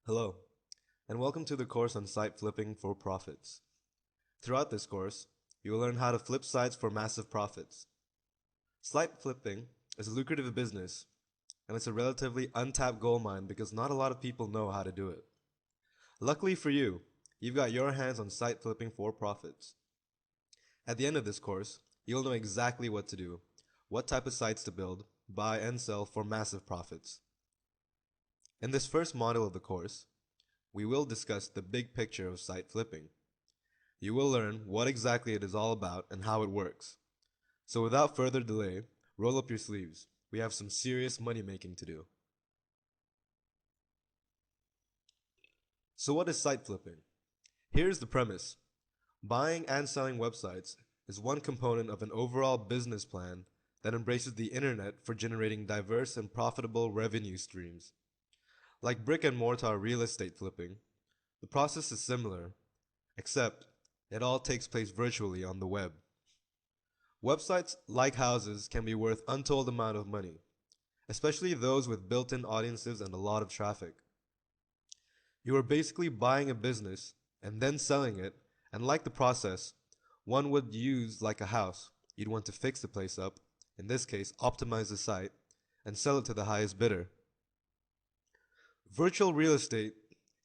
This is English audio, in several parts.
Hello, and welcome to the course on site flipping for profits. Throughout this course, you will learn how to flip sites for massive profits. Site flipping is a lucrative business, and it's a relatively untapped gold mine because not a lot of people know how to do it. Luckily for you, you've got your hands on site flipping for profits. At the end of this course, you'll know exactly what to do, what type of sites to build, buy, and sell for massive profits. In this first module of the course, we will discuss the big picture of site flipping. You will learn what exactly it is all about and how it works. So without further delay, roll up your sleeves. We have some serious money making to do. So what is site flipping? Here's the premise. Buying and selling websites is one component of an overall business plan that embraces the internet for generating diverse and profitable revenue streams. Like brick and mortar real estate flipping, the process is similar, except it all takes place virtually on the web. Websites, like houses, can be worth untold amount of money, especially those with built-in audiences and a lot of traffic. You are basically buying a business and then selling it, and like the process, one would use like a house. You'd want to fix the place up, in this case, optimize the site, and sell it to the highest bidder. Virtual real estate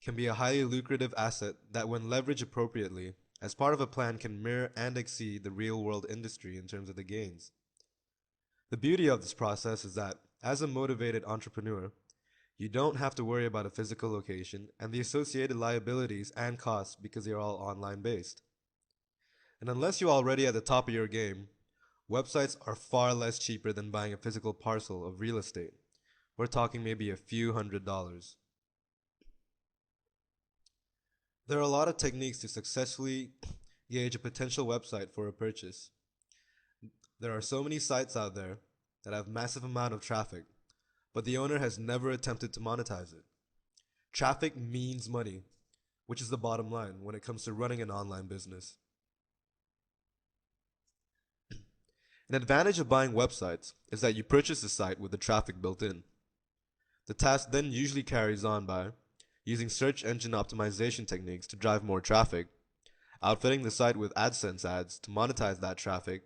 can be a highly lucrative asset that, when leveraged appropriately, as part of a plan, can mirror and exceed the real-world industry in terms of the gains. The beauty of this process is that, as a motivated entrepreneur, you don't have to worry about a physical location and the associated liabilities and costs because they are all online based. And unless you're already at the top of your game, websites are far less cheaper than buying a physical parcel of real estate. We're talking maybe a few $100s. There are a lot of techniques to successfully gauge a potential website for a purchase. There are so many sites out there that have massive amount of traffic, but the owner has never attempted to monetize it. Traffic means money, which is the bottom line when it comes to running an online business. An advantage of buying websites is that you purchase the site with the traffic built in. The task then usually carries on by using search engine optimization techniques to drive more traffic, outfitting the site with AdSense ads to monetize that traffic,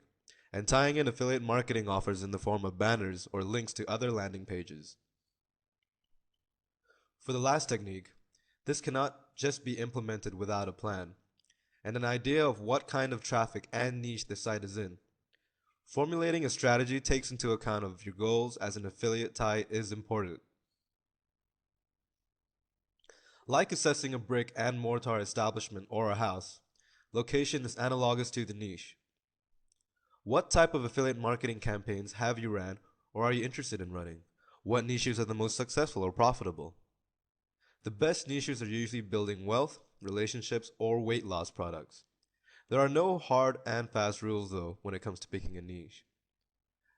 and tying in affiliate marketing offers in the form of banners or links to other landing pages. For the last technique, this cannot just be implemented without a plan, and an idea of what kind of traffic and niche the site is in. Formulating a strategy takes into account of your goals as an affiliate tie is important. Like assessing a brick and mortar establishment or a house, location is analogous to the niche. What type of affiliate marketing campaigns have you ran or are you interested in running? What niches are the most successful or profitable? The best niches are usually building wealth, relationships, or weight loss products. There are no hard and fast rules though when it comes to picking a niche.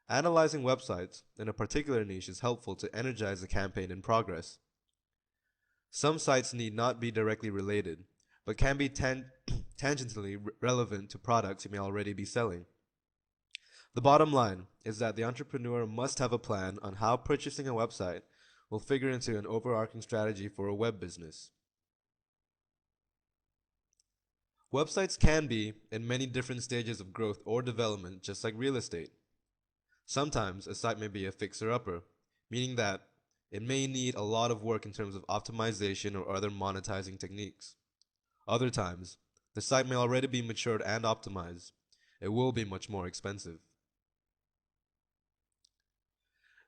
Analyzing websites in a particular niche is helpful to energize a campaign in progress. Some sites need not be directly related, but can be tangentially relevant to products you may already be selling. The bottom line is that the entrepreneur must have a plan on how purchasing a website will figure into an overarching strategy for a web business. Websites can be in many different stages of growth or development, just like real estate. Sometimes a site may be a fixer-upper, meaning that it may need a lot of work in terms of optimization or other monetizing techniques. Other times, the site may already be matured and optimized. It will be much more expensive.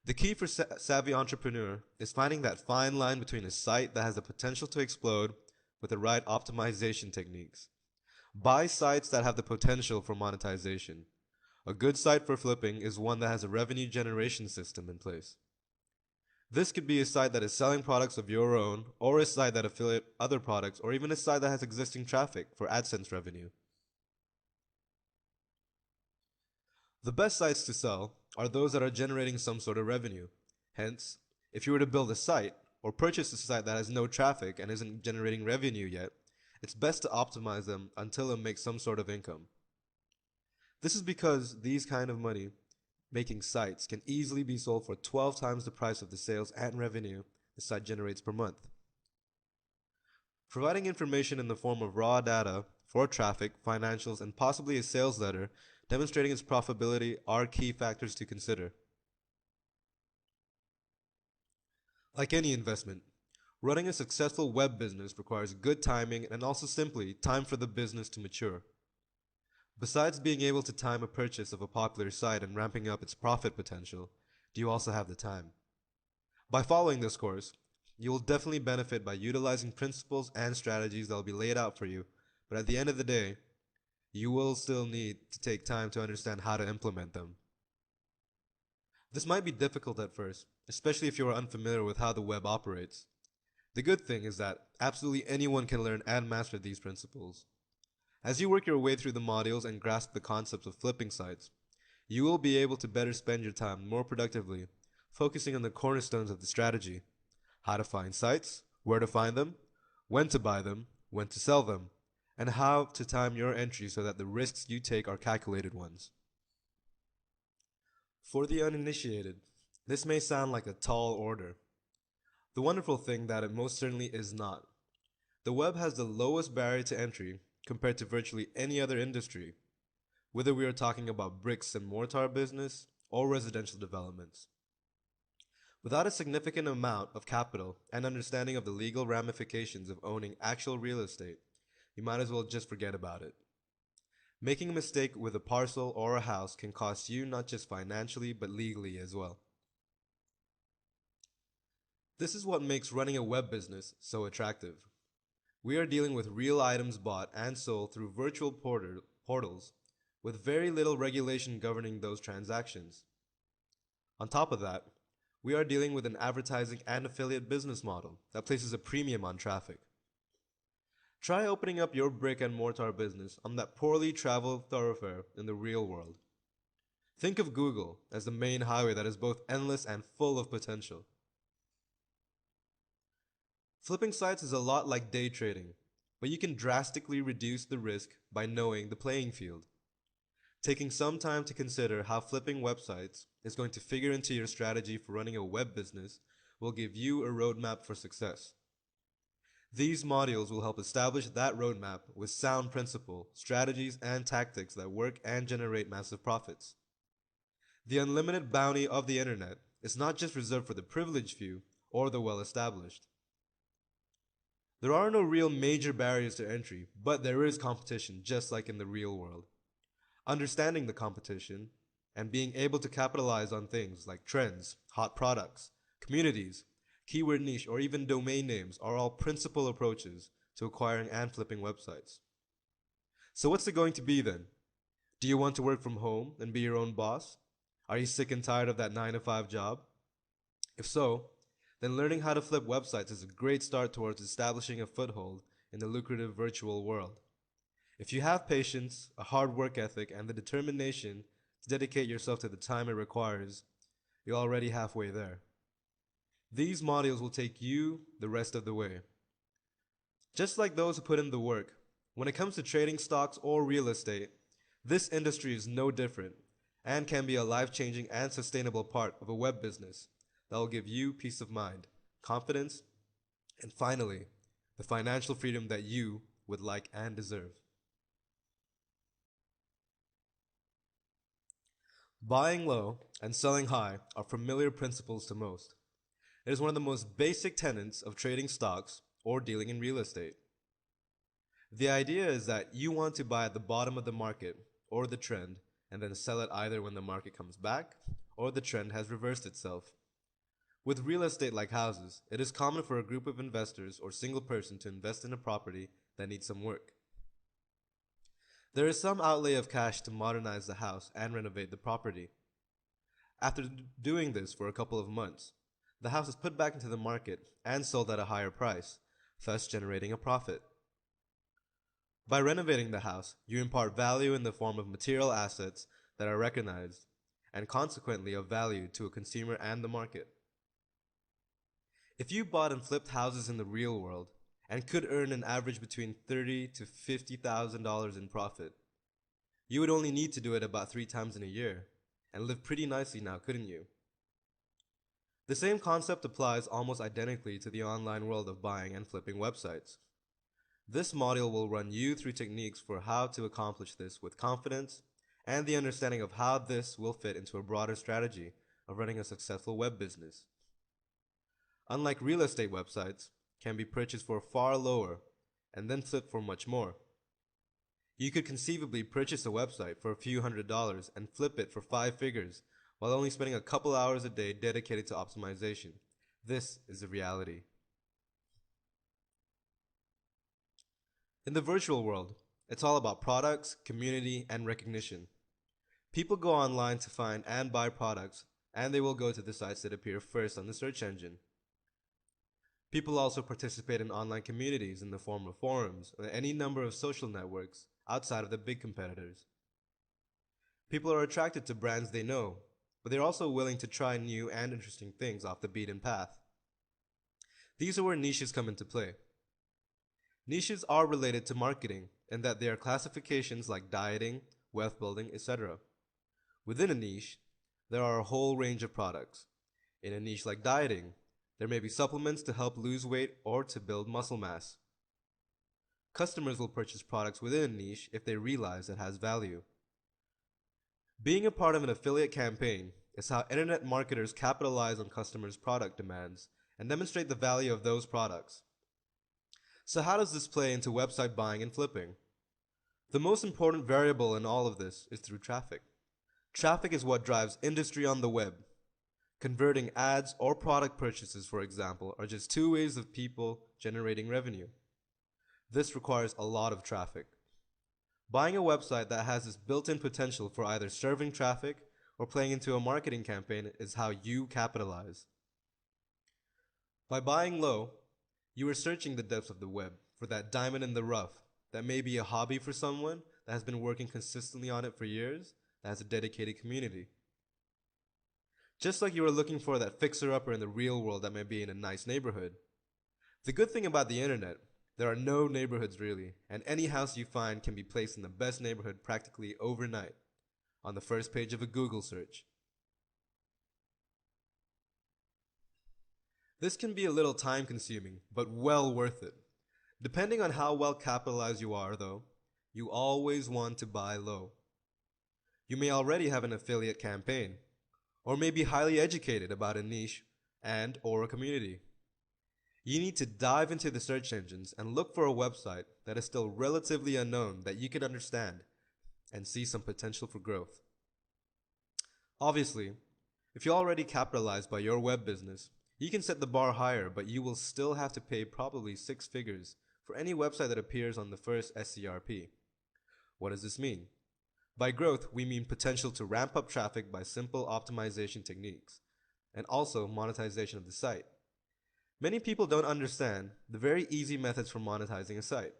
The key for savvy entrepreneur is finding that fine line between a site that has the potential to explode with the right optimization techniques. Buy sites that have the potential for monetization. A good site for flipping is one that has a revenue generation system in place. This could be a site that is selling products of your own, or a site that affiliate other products, or even a site that has existing traffic for AdSense revenue. The best sites to sell are those that are generating some sort of revenue. Hence, if you were to build a site or purchase a site that has no traffic and isn't generating revenue yet, it's best to optimize them until it makes some sort of income. This is because these kind of money making sites can easily be sold for 12 times the price of the sales and revenue the site generates per month. Providing information in the form of raw data for traffic, financials, and possibly a sales letter demonstrating its profitability are key factors to consider. Like any investment, running a successful web business requires good timing and also simply time for the business to mature. Besides being able to time a purchase of a popular site and ramping up its profit potential, do you also have the time? By following this course, you will definitely benefit by utilizing principles and strategies that will be laid out for you, but at the end of the day, you will still need to take time to understand how to implement them. This might be difficult at first, especially if you are unfamiliar with how the web operates. The good thing is that absolutely anyone can learn and master these principles. As you work your way through the modules and grasp the concepts of flipping sites, you will be able to better spend your time more productively, focusing on the cornerstones of the strategy: how to find sites, where to find them, when to buy them, when to sell them, and how to time your entry so that the risks you take are calculated ones. For the uninitiated, this may sound like a tall order. The wonderful thing that it most certainly is not. The web has the lowest barrier to entry compared to virtually any other industry, whether we are talking about bricks and mortar business or residential developments. Without a significant amount of capital and understanding of the legal ramifications of owning actual real estate, you might as well just forget about it. Making a mistake with a parcel or a house can cost you not just financially but legally as well. This is what makes running a web business so attractive. We are dealing with real items bought and sold through virtual portals with very little regulation governing those transactions. On top of that, we are dealing with an advertising and affiliate business model that places a premium on traffic. Try opening up your brick and mortar business on that poorly traveled thoroughfare in the real world. Think of Google as the main highway that is both endless and full of potential. Flipping sites is a lot like day trading, but you can drastically reduce the risk by knowing the playing field. Taking some time to consider how flipping websites is going to figure into your strategy for running a web business will give you a roadmap for success. These modules will help establish that roadmap with sound principle, strategies, and tactics that work and generate massive profits. The unlimited bounty of the internet is not just reserved for the privileged few or the well-established. There are no real major barriers to entry, but there is competition just like in the real world. Understanding the competition and being able to capitalize on things like trends, hot products, communities, keyword niche, or even domain names are all principal approaches to acquiring and flipping websites. So what's it going to be then? Do you want to work from home and be your own boss? Are you sick and tired of that 9 to 5 job? If so, then learning how to flip websites is a great start towards establishing a foothold in the lucrative virtual world. If you have patience, a hard work ethic, and the determination to dedicate yourself to the time it requires, you're already halfway there. These modules will take you the rest of the way. Just like those who put in the work, when it comes to trading stocks or real estate, this industry is no different and can be a life-changing and sustainable part of a web business that will give you peace of mind, confidence, and finally, the financial freedom that you would like and deserve. Buying low and selling high are familiar principles to most. It is one of the most basic tenets of trading stocks or dealing in real estate. The idea is that you want to buy at the bottom of the market or the trend and then sell it either when the market comes back or the trend has reversed itself. With real estate like houses, it is common for a group of investors or single person to invest in a property that needs some work. There is some outlay of cash to modernize the house and renovate the property. After doing this for a couple of months, the house is put back into the market and sold at a higher price, thus generating a profit. By renovating the house, you impart value in the form of material assets that are recognized and consequently of value to a consumer and the market. If you bought and flipped houses in the real world and could earn an average between $30,000 to $50,000 in profit, you would only need to do it about 3 times in a year and live pretty nicely now, couldn't you? The same concept applies almost identically to the online world of buying and flipping websites. This module will run you through techniques for how to accomplish this with confidence and the understanding of how this will fit into a broader strategy of running a successful web business. Unlike real estate websites, can be purchased for far lower and then flipped for much more. You could conceivably purchase a website for a few $100s and flip it for 5 figures while only spending a couple hours a day dedicated to optimization. This is the reality. In the virtual world, it's all about products, community, and recognition. People go online to find and buy products, and they will go to the sites that appear first on the search engine. People also participate in online communities in the form of forums or any number of social networks outside of the big competitors. People are attracted to brands they know, but they're also willing to try new and interesting things off the beaten path. These are where niches come into play. Niches are related to marketing in that they are classifications like dieting, wealth building, etc. Within a niche, there are a whole range of products. In a niche like dieting, there may be supplements to help lose weight or to build muscle mass. Customers will purchase products within a niche if they realize it has value. Being a part of an affiliate campaign is how internet marketers capitalize on customers' product demands and demonstrate the value of those products. So how does this play into website buying and flipping? The most important variable in all of this is through traffic. Traffic is what drives industry on the web. Converting ads or product purchases, for example, are just two ways of people generating revenue. This requires a lot of traffic. Buying a website that has this built-in potential for either serving traffic or playing into a marketing campaign is how you capitalize. By buying low, you are searching the depths of the web for that diamond in the rough that may be a hobby for someone that has been working consistently on it for years, that has a dedicated community. Just like you are looking for that fixer-upper in the real world that may be in a nice neighborhood. The good thing about the internet, there are no neighborhoods really, and any house you find can be placed in the best neighborhood practically overnight, on the first page of a Google search. This can be a little time consuming, but well worth it. Depending on how well capitalized you are though, you always want to buy low. You may already have an affiliate campaign, or may be highly educated about a niche and or a community. You need to dive into the search engines and look for a website that is still relatively unknown that you can understand and see some potential for growth. Obviously, if you're already capitalized by your web business, you can set the bar higher, but you will still have to pay probably 6 figures for any website that appears on the first SCRP. What does this mean? By growth, we mean potential to ramp up traffic by simple optimization techniques, and also monetization of the site. Many people don't understand the very easy methods for monetizing a site.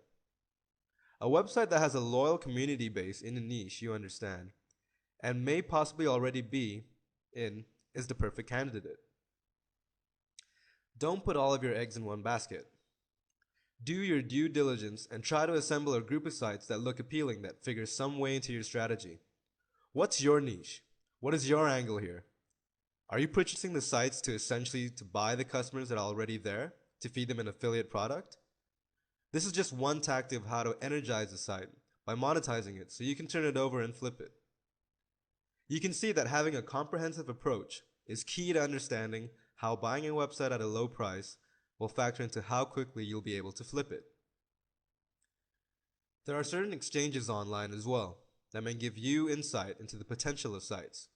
A website that has a loyal community base in a niche you understand, and may possibly already be in, is the perfect candidate. Don't put all of your eggs in one basket. Do your due diligence and try to assemble a group of sites that look appealing that figure some way into your strategy. What's your niche? What is your angle here? Are you purchasing the sites to essentially to buy the customers that are already there to feed them an affiliate product? This is just one tactic of how to energize a site by monetizing it so you can turn it over and flip it. You can see that having a comprehensive approach is key to understanding how buying a website at a low price will factor into how quickly you'll be able to flip it. There are certain exchanges online as well that may give you insight into the potential of sites.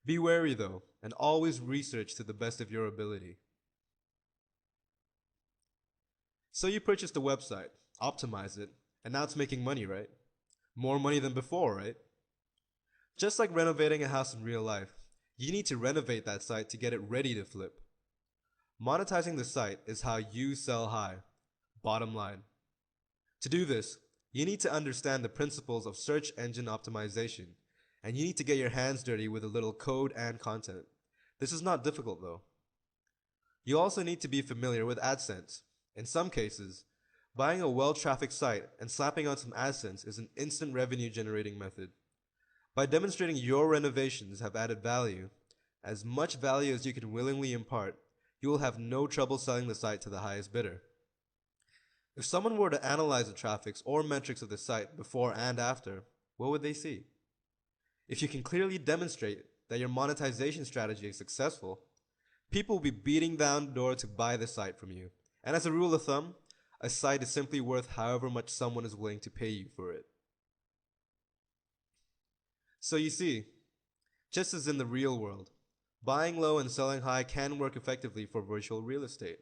Be wary though, and always research to the best of your ability. So you purchased a website, optimized it, and now it's making money, right? More money than before, right? Just like renovating a house in real life, you need to renovate that site to get it ready to flip. Monetizing the site is how you sell high, bottom line. To do this, you need to understand the principles of search engine optimization, and you need to get your hands dirty with a little code and content. This is not difficult though. You also need to be familiar with AdSense. In some cases, buying a well-trafficked site and slapping on some AdSense is an instant revenue generating method. By demonstrating your renovations have added value, as much value as you can willingly impart, you will have no trouble selling the site to the highest bidder. If someone were to analyze the traffics or metrics of the site before and after, what would they see? If you can clearly demonstrate that your monetization strategy is successful, people will be beating down the door to buy the site from you. And as a rule of thumb, a site is simply worth however much someone is willing to pay you for it. So you see, just as in the real world, buying low and selling high can work effectively for virtual real estate.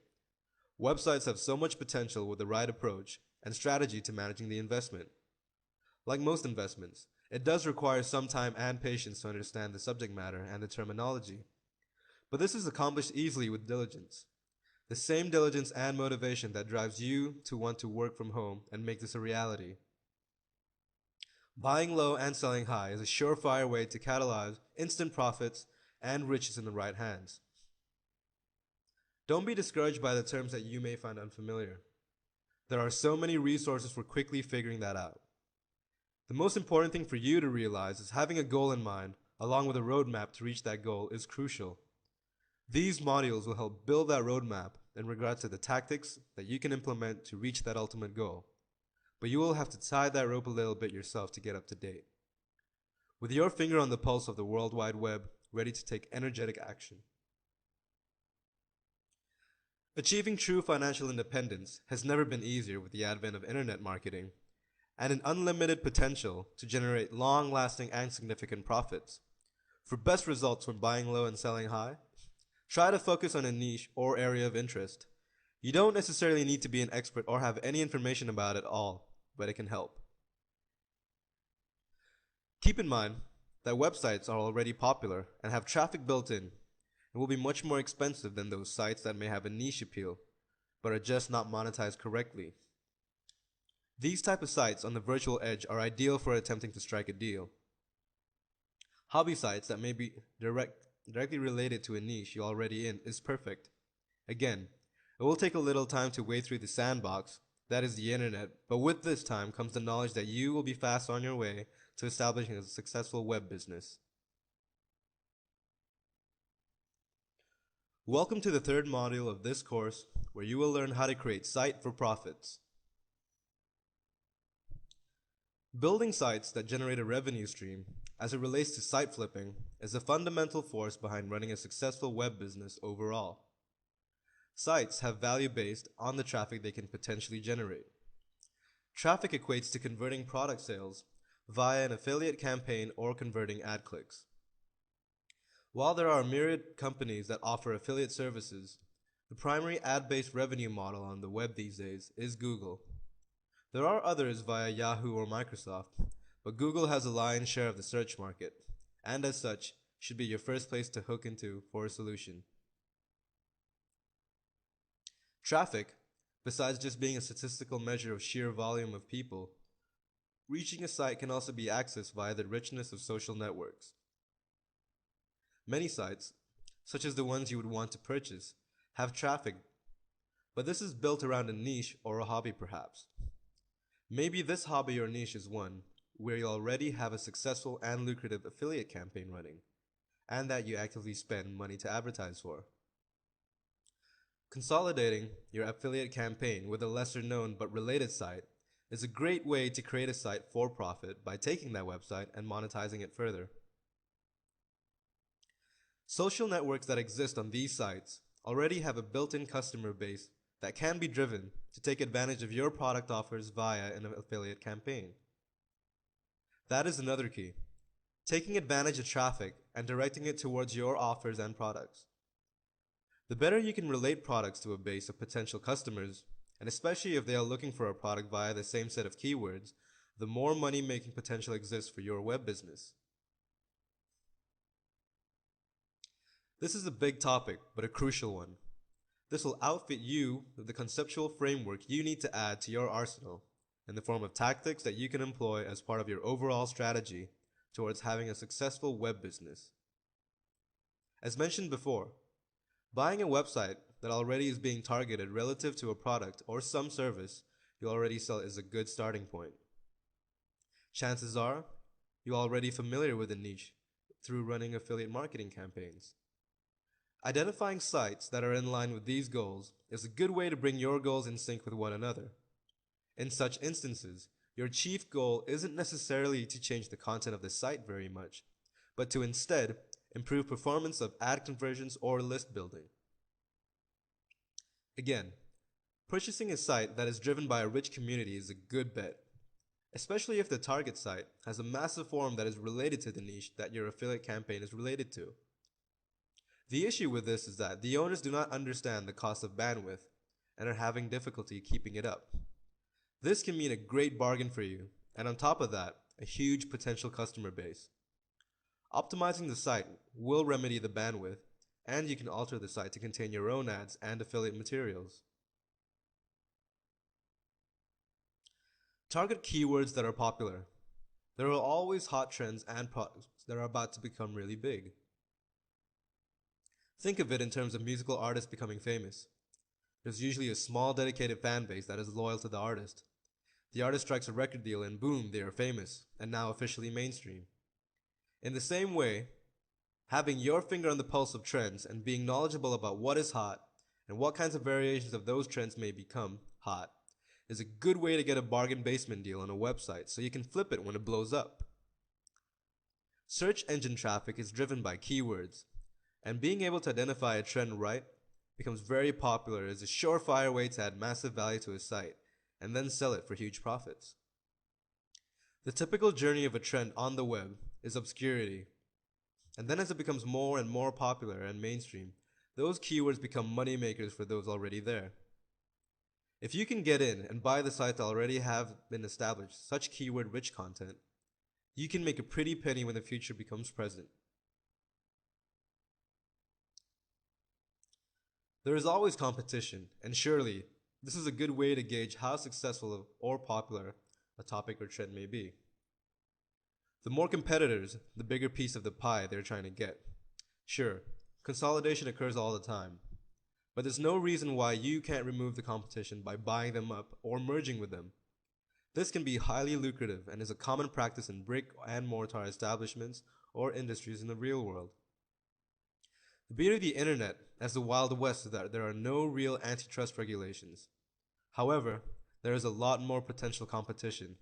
Websites have so much potential with the right approach and strategy to managing the investment. Like most investments, it does require some time and patience to understand the subject matter and the terminology. But this is accomplished easily with diligence. The same diligence and motivation that drives you to want to work from home and make this a reality. Buying low and selling high is a surefire way to catalyze instant profits and riches in the right hands. Don't be discouraged by the terms that you may find unfamiliar. There are so many resources for quickly figuring that out. The most important thing for you to realize is having a goal in mind, along with a roadmap to reach that goal, is crucial. These modules will help build that roadmap in regards to the tactics that you can implement to reach that ultimate goal. But you will have to tie that rope a little bit yourself to get up to date. With your finger on the pulse of the World Wide Web, ready to take energetic action. Achieving true financial independence has never been easier with the advent of internet marketing and an unlimited potential to generate long-lasting and significant profits. For best results when buying low and selling high, try to focus on a niche or area of interest. You don't necessarily need to be an expert or have any information about it all, but it can help. Keep in mind that websites are already popular and have traffic built in and will be much more expensive than those sites that may have a niche appeal, but are just not monetized correctly. These type of sites on the virtual edge are ideal for attempting to strike a deal. Hobby sites that may be directly related to a niche you're already in is perfect. Again, it will take a little time to wade through the sandbox, that is the internet, but with this time comes the knowledge that you will be fast on your way to establishing a successful web business. Welcome to the third module of this course, where you will learn how to create site for profits. Building sites that generate a revenue stream, as it relates to site flipping, is a fundamental force behind running a successful web business overall. Sites have value based on the traffic they can potentially generate. Traffic equates to converting product sales via an affiliate campaign or converting ad clicks. While there are myriad companies that offer affiliate services, the primary ad-based revenue model on the web these days is Google. There are others via Yahoo or Microsoft, but Google has a lion's share of the search market, and as such, should be your first place to hook into for a solution. Traffic, besides just being a statistical measure of sheer volume of people, reaching a site can also be accessed via the richness of social networks. Many sites, such as the ones you would want to purchase, have traffic, but this is built around a niche or a hobby perhaps. Maybe this hobby or niche is one where you already have a successful and lucrative affiliate campaign running, and that you actively spend money to advertise for. Consolidating your affiliate campaign with a lesser known but related site is a great way to create a site for profit by taking that website and monetizing it further. Social networks that exist on these sites already have a built-in customer base that can be driven to take advantage of your product offers via an affiliate campaign. That is another key, taking advantage of traffic and directing it towards your offers and products. The better you can relate products to a base of potential customers, and especially if they are looking for a product via the same set of keywords, the more money-making potential exists for your web business. This is a big topic, but a crucial one. This will outfit you with the conceptual framework you need to add to your arsenal in the form of tactics that you can employ as part of your overall strategy towards having a successful web business. As mentioned before, buying a website that already is being targeted relative to a product or some service you already sell is a good starting point. Chances are you're already familiar with the niche through running affiliate marketing campaigns. Identifying sites that are in line with these goals is a good way to bring your goals in sync with one another. In such instances, your chief goal isn't necessarily to change the content of the site very much, but to instead improve performance of ad conversions or list building. Again, purchasing a site that is driven by a rich community is a good bet, especially if the target site has a massive forum that is related to the niche that your affiliate campaign is related to. The issue with this is that the owners do not understand the cost of bandwidth and are having difficulty keeping it up. This can mean a great bargain for you, and on top of that, a huge potential customer base. Optimizing the site will remedy the bandwidth, and you can alter the site to contain your own ads and affiliate materials. Target keywords that are popular. There are always hot trends and products that are about to become really big. Think of it in terms of musical artists becoming famous. There's usually a small dedicated fan base that is loyal to the artist. The artist strikes a record deal and boom, they are famous, and now officially mainstream. In the same way, having your finger on the pulse of trends and being knowledgeable about what is hot and what kinds of variations of those trends may become hot is a good way to get a bargain basement deal on a website so you can flip it when it blows up. Search engine traffic is driven by keywords, and being able to identify a trend right becomes very popular as a surefire way to add massive value to a site and then sell it for huge profits. The typical journey of a trend on the web is obscurity, and then as it becomes more and more popular and mainstream, those keywords become money makers for those already there. If you can get in and buy the sites that already have been established such keyword rich content, you can make a pretty penny when the future becomes present. There is always competition, and surely this is a good way to gauge how successful or popular a topic or trend may be. The more competitors, the bigger piece of the pie they're trying to get. Sure, consolidation occurs all the time, but there's no reason why you can't remove the competition by buying them up or merging with them. This can be highly lucrative and is a common practice in brick and mortar establishments or industries in the real world. The beauty of the internet as the Wild West is that there are no real antitrust regulations. However, there is a lot more potential competition.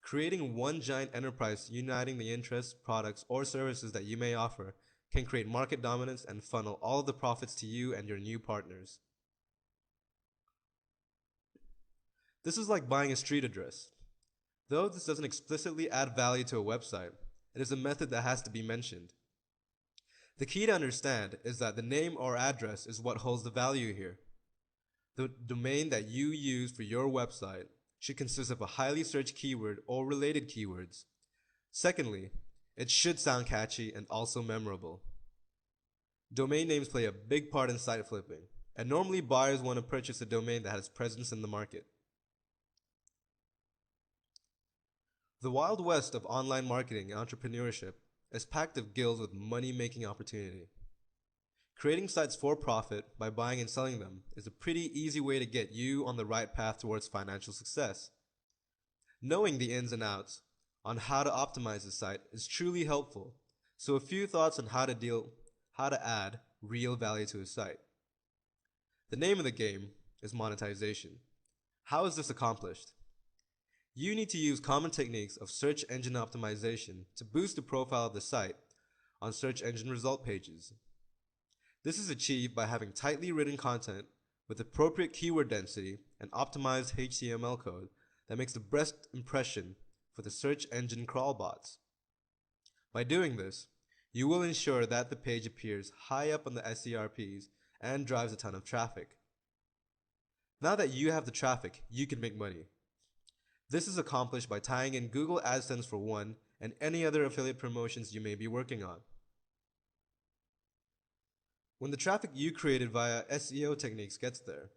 Creating one giant enterprise uniting the interests, products, or services that you may offer can create market dominance and funnel all of the profits to you and your new partners. This is like buying a street address. Though this doesn't explicitly add value to a website, it is a method that has to be mentioned. The key to understand is that the name or address is what holds the value here. The domain that you use for your website should consist of a highly searched keyword or related keywords. Secondly, it should sound catchy and also memorable. Domain names play a big part in site flipping, and normally buyers want to purchase a domain that has presence in the market. The Wild West of online marketing and entrepreneurship is packed of guilds with money-making opportunity. Creating sites for profit by buying and selling them is a pretty easy way to get you on the right path towards financial success. Knowing the ins and outs on how to optimize the site is truly helpful, so a few thoughts on how to add real value to a site. The name of the game is monetization. How is this accomplished? You need to use common techniques of search engine optimization to boost the profile of the site on search engine result pages. This is achieved by having tightly written content with appropriate keyword density and optimized HTML code that makes the best impression for the search engine crawl bots. By doing this, you will ensure that the page appears high up on the SERPs and drives a ton of traffic. Now that you have the traffic, you can make money. This is accomplished by tying in Google AdSense for one and any other affiliate promotions you may be working on. When the traffic you created via SEO techniques gets there,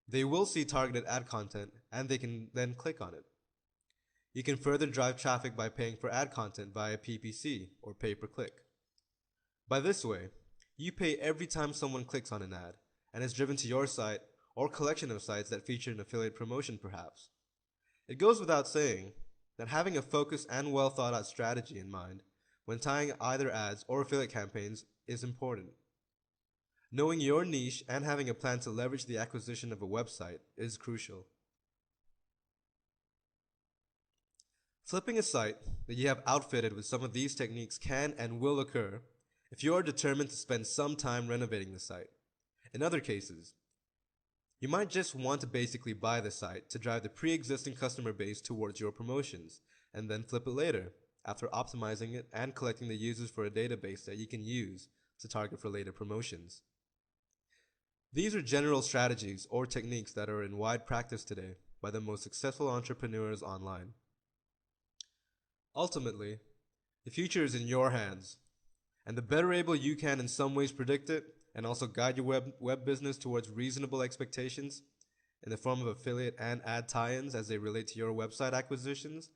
they will see targeted ad content and they can then click on it. You can further drive traffic by paying for ad content via PPC or pay-per-click. By this way, you pay every time someone clicks on an ad and is driven to your site or collection of sites that feature an affiliate promotion perhaps. It goes without saying that having a focused and well thought out strategy in mind when tying either ads or affiliate campaigns is important. Knowing your niche and having a plan to leverage the acquisition of a website is crucial. Flipping a site that you have outfitted with some of these techniques can and will occur if you are determined to spend some time renovating the site. In other cases, you might just want to basically buy the site to drive the pre-existing customer base towards your promotions, and then flip it later, after optimizing it and collecting the users for a database that you can use to target for later promotions. These are general strategies or techniques that are in wide practice today by the most successful entrepreneurs online. Ultimately, the future is in your hands, and the better able you can in some ways predict it and also guide your web business towards reasonable expectations in the form of affiliate and ad tie-ins as they relate to your website acquisitions,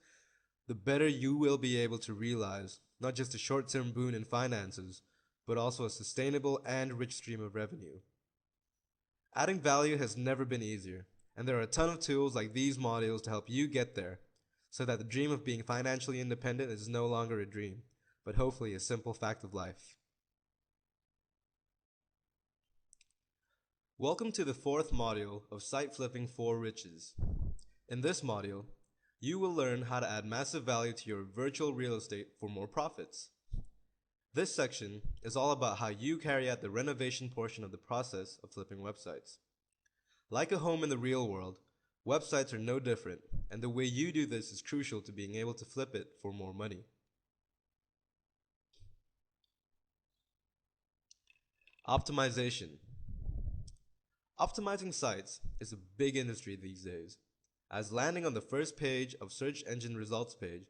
the better you will be able to realize not just a short-term boon in finances, but also a sustainable and rich stream of revenue. Adding value has never been easier, and there are a ton of tools like these modules to help you get there, so that the dream of being financially independent is no longer a dream, but hopefully a simple fact of life. Welcome to the fourth module of Site Flipping for Riches. In this module, you will learn how to add massive value to your virtual real estate for more profits. This section is all about how you carry out the renovation portion of the process of flipping websites. Like a home in the real world, websites are no different, and the way you do this is crucial to being able to flip it for more money. Optimization. Optimizing sites is a big industry these days, as landing on the first page of search engine results page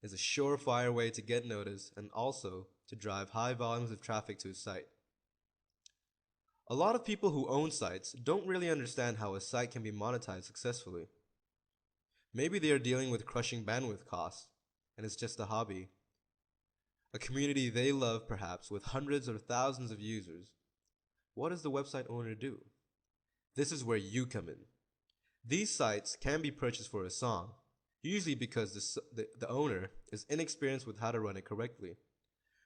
is a surefire way to get noticed and also to drive high volumes of traffic to a site. A lot of people who own sites don't really understand how a site can be monetized successfully. Maybe they are dealing with crushing bandwidth costs, and it's just a hobby. A community they love perhaps with hundreds or thousands of users. What does the website owner do? This is where you come in. These sites can be purchased for a song, usually because the owner is inexperienced with how to run it correctly.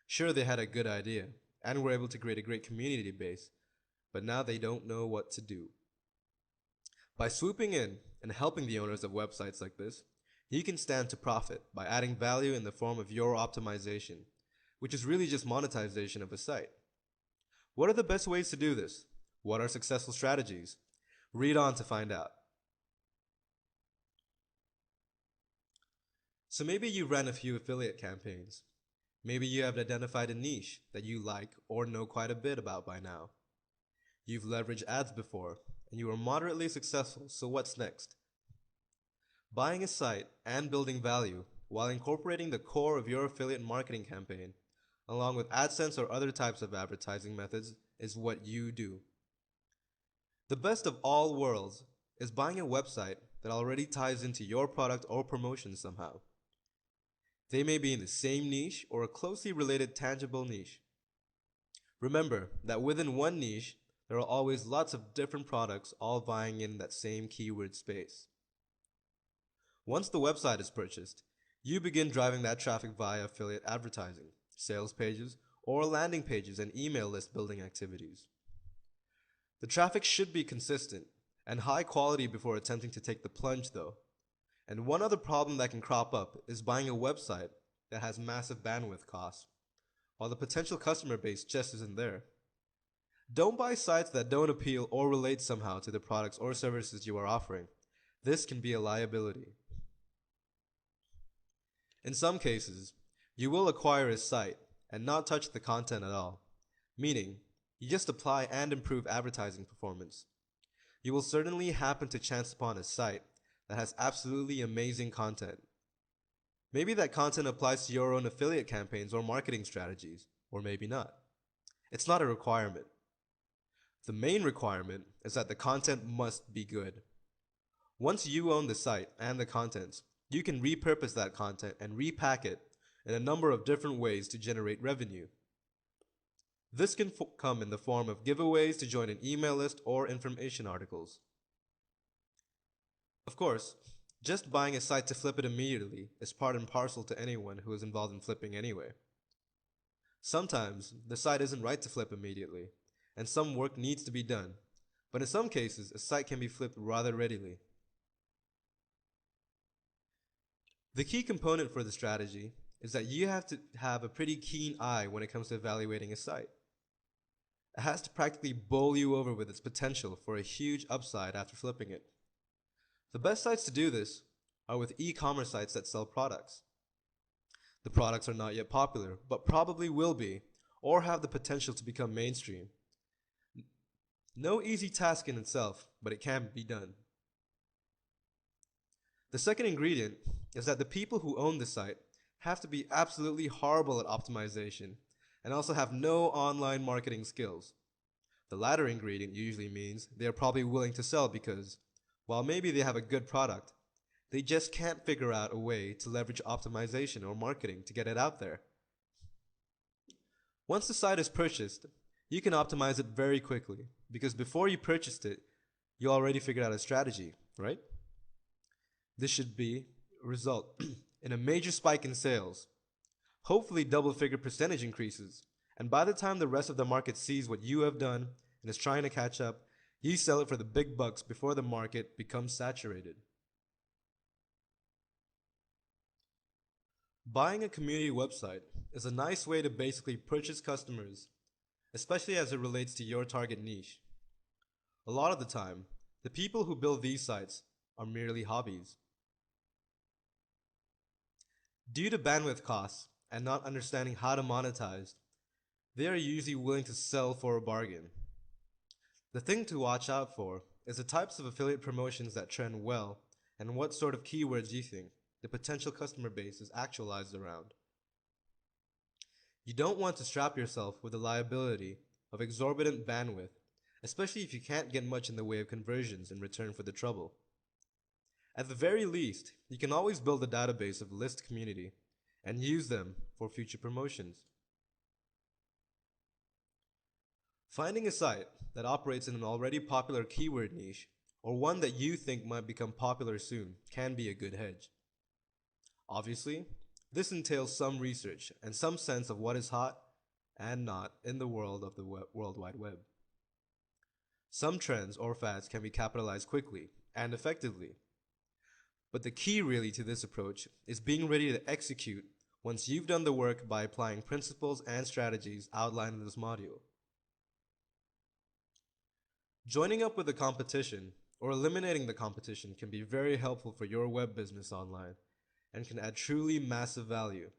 Sure, they had a good idea and were able to create a great community base, but now they don't know what to do. By swooping in and helping the owners of websites like this, you can stand to profit by adding value in the form of your optimization, which is really just monetization of a site. What are the best ways to do this? What are successful strategies? Read on to find out. So maybe you ran a few affiliate campaigns. Maybe you have identified a niche that you like or know quite a bit about by now. You've leveraged ads before, and you are moderately successful, so what's next? Buying a site and building value while incorporating the core of your affiliate marketing campaign, along with AdSense or other types of advertising methods, is what you do. The best of all worlds is buying a website that already ties into your product or promotion somehow. They may be in the same niche or a closely related tangible niche. Remember that within one niche, there are always lots of different products all vying in that same keyword space. Once the website is purchased, you begin driving that traffic via affiliate advertising, sales pages, or landing pages and email list building activities. The traffic should be consistent and high quality before attempting to take the plunge though. And one other problem that can crop up is buying a website that has massive bandwidth costs, while the potential customer base just isn't there. Don't buy sites that don't appeal or relate somehow to the products or services you are offering. This can be a liability. In some cases, you will acquire a site and not touch the content at all, meaning you just apply and improve advertising performance. You will certainly happen to chance upon a site that has absolutely amazing content. Maybe that content applies to your own affiliate campaigns or marketing strategies, or maybe not. It's not a requirement. The main requirement is that the content must be good. Once you own the site and the contents, you can repurpose that content and repack it in a number of different ways to generate revenue. This can come in the form of giveaways to join an email list or information articles. Of course, just buying a site to flip it immediately is part and parcel to anyone who is involved in flipping anyway. Sometimes, the site isn't right to flip immediately, and some work needs to be done, but in some cases, a site can be flipped rather readily. The key component for the strategy is that you have to have a pretty keen eye when it comes to evaluating a site. It has to practically bowl you over with its potential for a huge upside after flipping it. The best sites to do this are with e-commerce sites that sell products. The products are not yet popular, but probably will be, or have the potential to become mainstream. No easy task in itself, but it can be done. The second ingredient is that the people who own the site have to be absolutely horrible at optimization and also have no online marketing skills. The latter ingredient usually means they are probably willing to sell because, while maybe they have a good product, they just can't figure out a way to leverage optimization or marketing to get it out there. Once the site is purchased, you can optimize it very quickly because before you purchased it, you already figured out a strategy, right? This should result in a major spike in sales, hopefully double-figure percentage increases, and by the time the rest of the market sees what you have done and is trying to catch up, you sell it for the big bucks before the market becomes saturated. Buying a community website is a nice way to basically purchase customers, especially as it relates to your target niche. A lot of the time, the people who build these sites are merely hobbies. Due to bandwidth costs and not understanding how to monetize, they are usually willing to sell for a bargain. The thing to watch out for is the types of affiliate promotions that trend well and what sort of keywords you think the potential customer base is actualized around. You don't want to strap yourself with the liability of exorbitant bandwidth, especially if you can't get much in the way of conversions in return for the trouble. At the very least, you can always build a database of list community and use them for future promotions. Finding a site that operates in an already popular keyword niche or one that you think might become popular soon can be a good hedge. Obviously, this entails some research and some sense of what is hot and not in the world of the World Wide Web. Some trends or fads can be capitalized quickly and effectively, but the key really to this approach is being ready to execute once you've done the work by applying principles and strategies outlined in this module. Joining up with the competition or eliminating the competition can be very helpful for your web business online and can add truly massive value.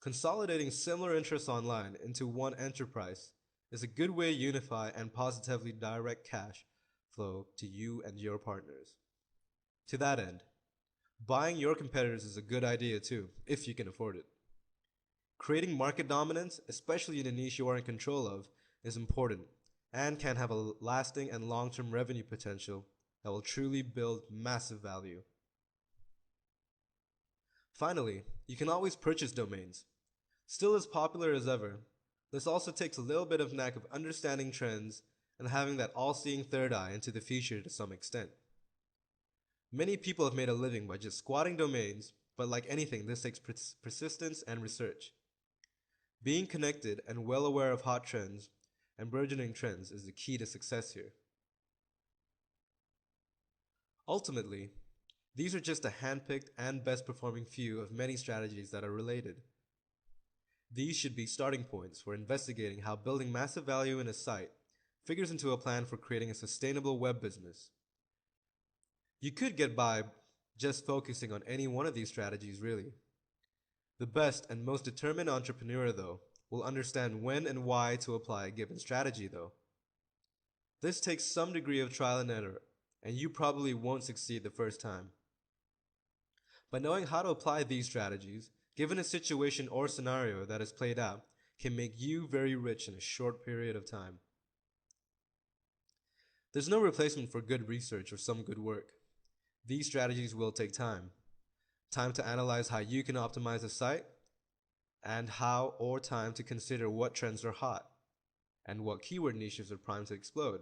Consolidating similar interests online into one enterprise is a good way to unify and positively direct cash flow to you and your partners. To that end, buying your competitors is a good idea too, if you can afford it. Creating market dominance, especially in a niche you are in control of, is important and can have a lasting and long-term revenue potential that will truly build massive value. Finally, you can always purchase domains. Still as popular as ever, this also takes a little bit of knack of understanding trends and having that all-seeing third eye into the future to some extent. Many people have made a living by just squatting domains, but like anything, this takes persistence and research. Being connected and well aware of hot trends and burgeoning trends is the key to success here. Ultimately, these are just a handpicked and best performing few of many strategies that are related. These should be starting points for investigating how building massive value in a site figures into a plan for creating a sustainable web business. You could get by just focusing on any one of these strategies really. The best and most determined entrepreneur, though, will understand when and why to apply a given strategy, though. This takes some degree of trial and error, and you probably won't succeed the first time. But knowing how to apply these strategies, given a situation or scenario that is played out, can make you very rich in a short period of time. There's no replacement for good research or some good work. These strategies will take time. Time to analyze how you can optimize a site, and time to consider what trends are hot, and what keyword niches are primed to explode.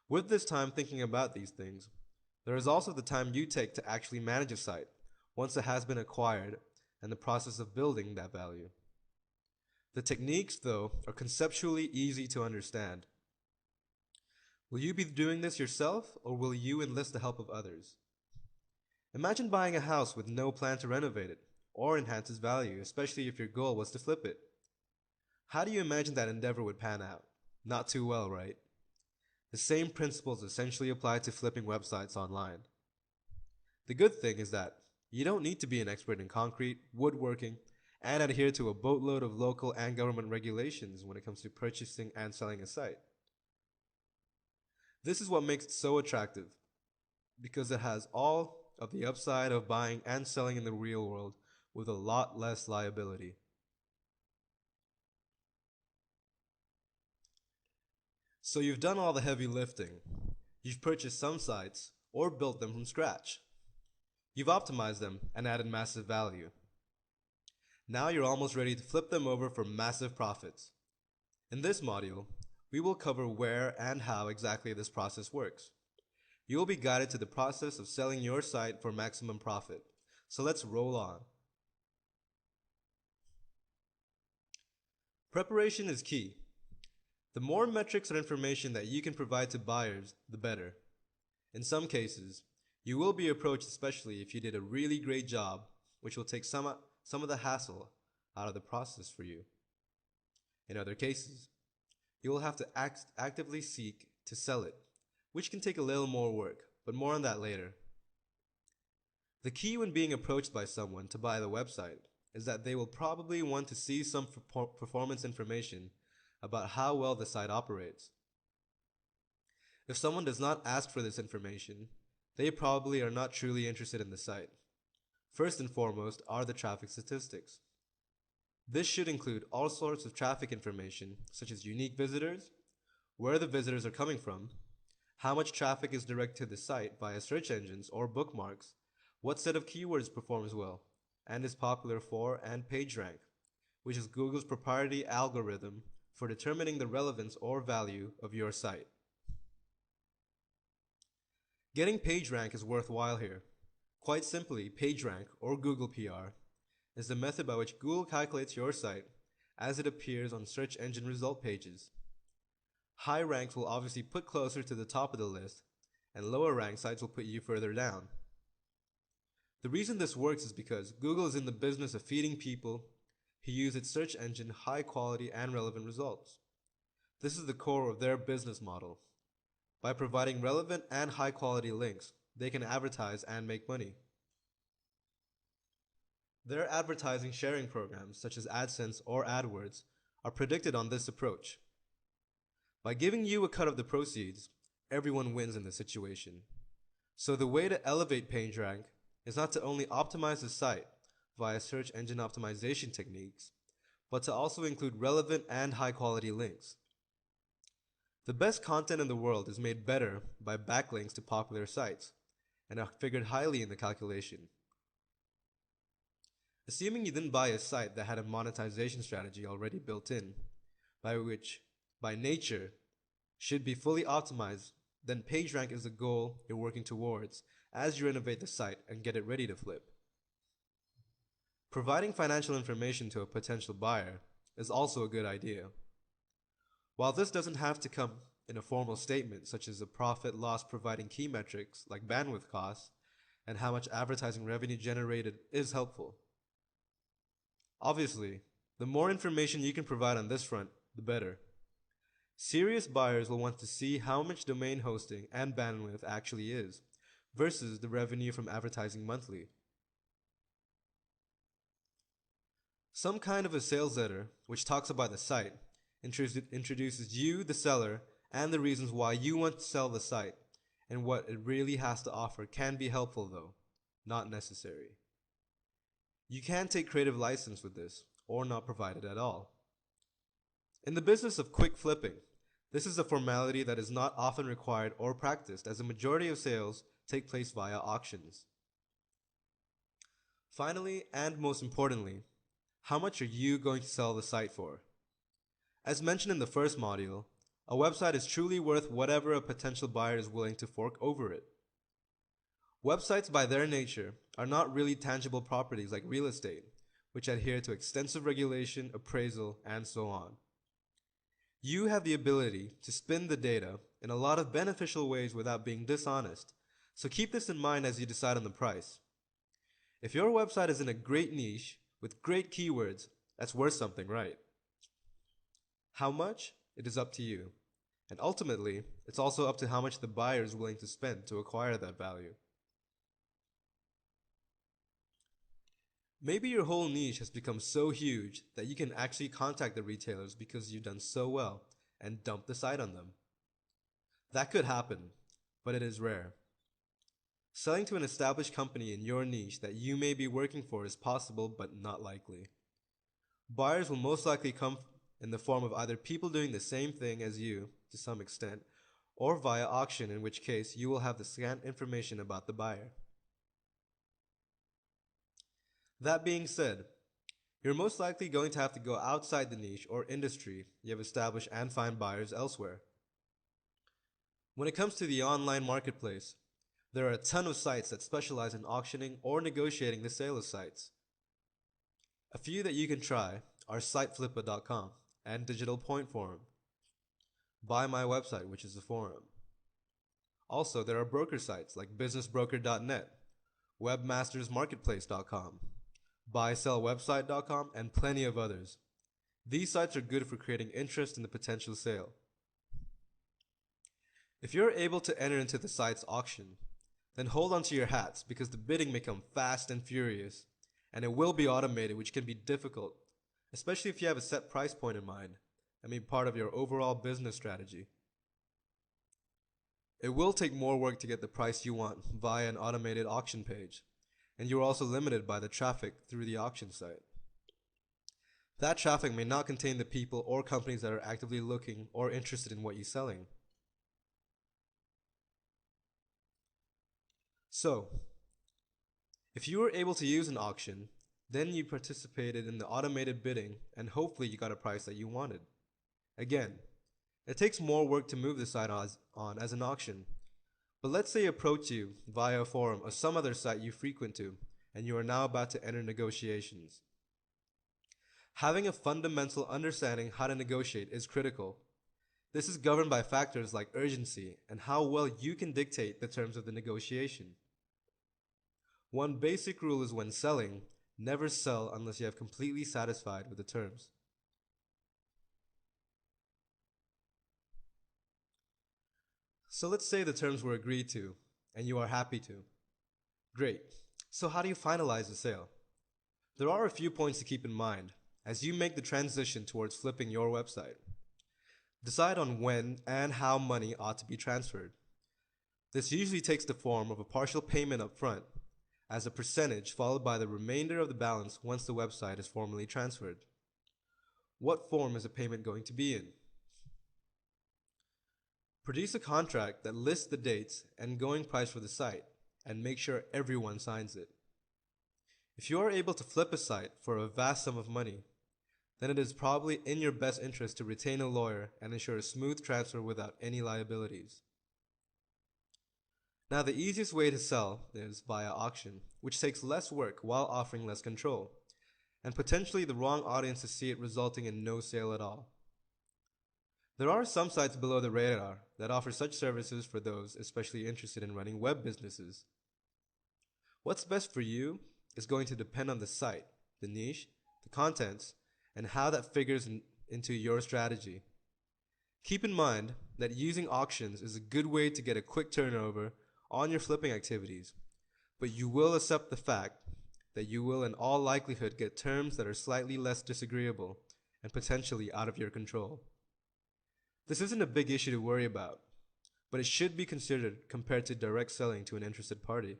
With this time thinking about these things, there is also the time you take to actually manage a site once it has been acquired and the process of building that value. The techniques, though, are conceptually easy to understand. Will you be doing this yourself, or will you enlist the help of others? Imagine buying a house with no plan to renovate it or enhance its value, especially if your goal was to flip it. How do you imagine that endeavor would pan out? Not too well, right? The same principles essentially apply to flipping websites online. The good thing is that you don't need to be an expert in concrete, woodworking, and adhere to a boatload of local and government regulations when it comes to purchasing and selling a site. This is what makes it so attractive, because it has all of the upside of buying and selling in the real world with a lot less liability. So you've done all the heavy lifting. You've purchased some sites or built them from scratch. You've optimized them and added massive value. Now you're almost ready to flip them over for massive profits. In this module, we will cover where and how exactly this process works. You will be guided to the process of selling your site for maximum profit. So let's roll on. Preparation is key. The more metrics and information that you can provide to buyers, the better. In some cases, you will be approached especially if you did a really great job, which will take some of the hassle out of the process for you. In other cases, you will have to actively seek to sell it, which can take a little more work, but more on that later. The key when being approached by someone to buy the website is that they will probably want to see some performance information about how well the site operates. If someone does not ask for this information, they probably are not truly interested in the site. First and foremost are the traffic statistics. This should include all sorts of traffic information, such as unique visitors, where the visitors are coming from, how much traffic is directed to the site via search engines or bookmarks, what set of keywords performs well, and is popular for, and PageRank, which is Google's proprietary algorithm for determining the relevance or value of your site. Getting PageRank is worthwhile here. Quite simply, PageRank, or Google PR, is the method by which Google calculates your site as it appears on search engine result pages. High ranks will obviously put closer to the top of the list, and lower ranked sites will put you further down. The reason this works is because Google is in the business of feeding people who use its search engine high quality and relevant results. This is the core of their business model. By providing relevant and high quality links, they can advertise and make money. Their advertising sharing programs, such as AdSense or AdWords, are predicted on this approach. By giving you a cut of the proceeds, everyone wins in this situation. So the way to elevate PageRank is not to only optimize the site via search engine optimization techniques, but to also include relevant and high quality links. The best content in the world is made better by backlinks to popular sites, and are figured highly in the calculation. Assuming you didn't buy a site that had a monetization strategy already built in, which, by nature, should be fully optimized, then PageRank is the goal you're working towards as you renovate the site and get it ready to flip. Providing financial information to a potential buyer is also a good idea. While this doesn't have to come in a formal statement such as a profit loss, providing key metrics like bandwidth costs and how much advertising revenue generated is helpful. Obviously, the more information you can provide on this front, the better. Serious buyers will want to see how much domain hosting and bandwidth actually is versus the revenue from advertising monthly. Some kind of a sales letter, which talks about the site, introduces you, the seller, and the reasons why you want to sell the site, and what it really has to offer can be helpful though, not necessary. You can take creative license with this, or not provide it at all. In the business of quick flipping, this is a formality that is not often required or practiced, as the majority of sales take place via auctions. Finally, and most importantly, how much are you going to sell the site for? As mentioned in the first module, a website is truly worth whatever a potential buyer is willing to fork over it. Websites by their nature are not really tangible properties like real estate, which adhere to extensive regulation, appraisal, and so on. You have the ability to spin the data in a lot of beneficial ways without being dishonest, So keep this in mind as you decide on the price. If your website is in a great niche with great keywords, that's worth something, right? How much? It is up to you. And ultimately, it's also up to how much the buyer is willing to spend to acquire that value. Maybe your whole niche has become so huge that you can actually contact the retailers because you've done so well and dump the site on them. That could happen, but it is rare. Selling to an established company in your niche that you may be working for is possible but not likely. Buyers will most likely come in the form of either people doing the same thing as you to some extent, or via auction, in which case you will have the scant information about the buyer. That being said, you're most likely going to have to go outside the niche or industry you have established and find buyers elsewhere. When it comes to the online marketplace, there are a ton of sites that specialize in auctioning or negotiating the sale of sites. A few that you can try are siteflippa.com and Digital Point Forum. Buy My Website, which is a forum. Also, there are broker sites like businessbroker.net, webmastersmarketplace.com, buysellwebsite.com, and plenty of others. These sites are good for creating interest in the potential sale. If you're able to enter into the site's auction, then hold on to your hats because the bidding may come fast and furious, and it will be automated, which can be difficult, especially if you have a set price point in mind and be part of your overall business strategy. It will take more work to get the price you want via an automated auction page, and you're also limited by the traffic through the auction site. That traffic may not contain the people or companies that are actively looking or interested in what you're selling. So, if you were able to use an auction, then you participated in the automated bidding and hopefully you got a price that you wanted. Again, it takes more work to move the site on as an auction, but let's say approach you via a forum or some other site you frequent to, and you are now about to enter negotiations. Having a fundamental understanding how to negotiate is critical. This is governed by factors like urgency and how well you can dictate the terms of the negotiation. One basic rule is when selling, never sell unless you have completely satisfied with the terms. So let's say the terms were agreed to, and you are happy to. Great. So how do you finalize the sale? There are a few points to keep in mind as you make the transition towards flipping your website. Decide on when and how money ought to be transferred. This usually takes the form of a partial payment up front, as a percentage followed by the remainder of the balance once the website is formally transferred. What form is the payment going to be in? Produce a contract that lists the dates and going price for the site, and make sure everyone signs it. If you are able to flip a site for a vast sum of money, then it is probably in your best interest to retain a lawyer and ensure a smooth transfer without any liabilities. Now, the easiest way to sell is via auction, which takes less work while offering less control, and potentially the wrong audience to see it, resulting in no sale at all. There are some sites below the radar that offer such services for those especially interested in running web businesses. What's best for you is going to depend on the site, the niche, the contents, and how that figures into your strategy. Keep in mind that using auctions is a good way to get a quick turnover on your flipping activities, but you will accept the fact that you will in all likelihood get terms that are slightly less disagreeable and potentially out of your control. This isn't a big issue to worry about, but it should be considered compared to direct selling to an interested party.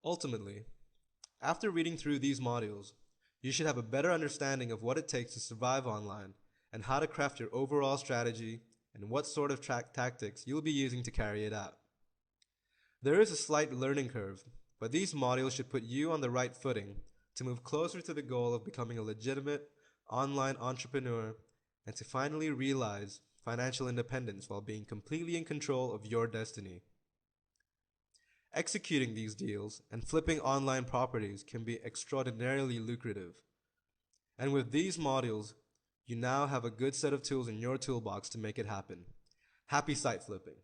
Ultimately, after reading through these modules, you should have a better understanding of what it takes to survive online and how to craft your overall strategy and what sort of tactics you'll be using to carry it out. There is a slight learning curve, but these modules should put you on the right footing to move closer to the goal of becoming a legitimate online entrepreneur and to finally realize financial independence while being completely in control of your destiny. Executing these deals and flipping online properties can be extraordinarily lucrative. And with these modules, you now have a good set of tools in your toolbox to make it happen. Happy site flipping!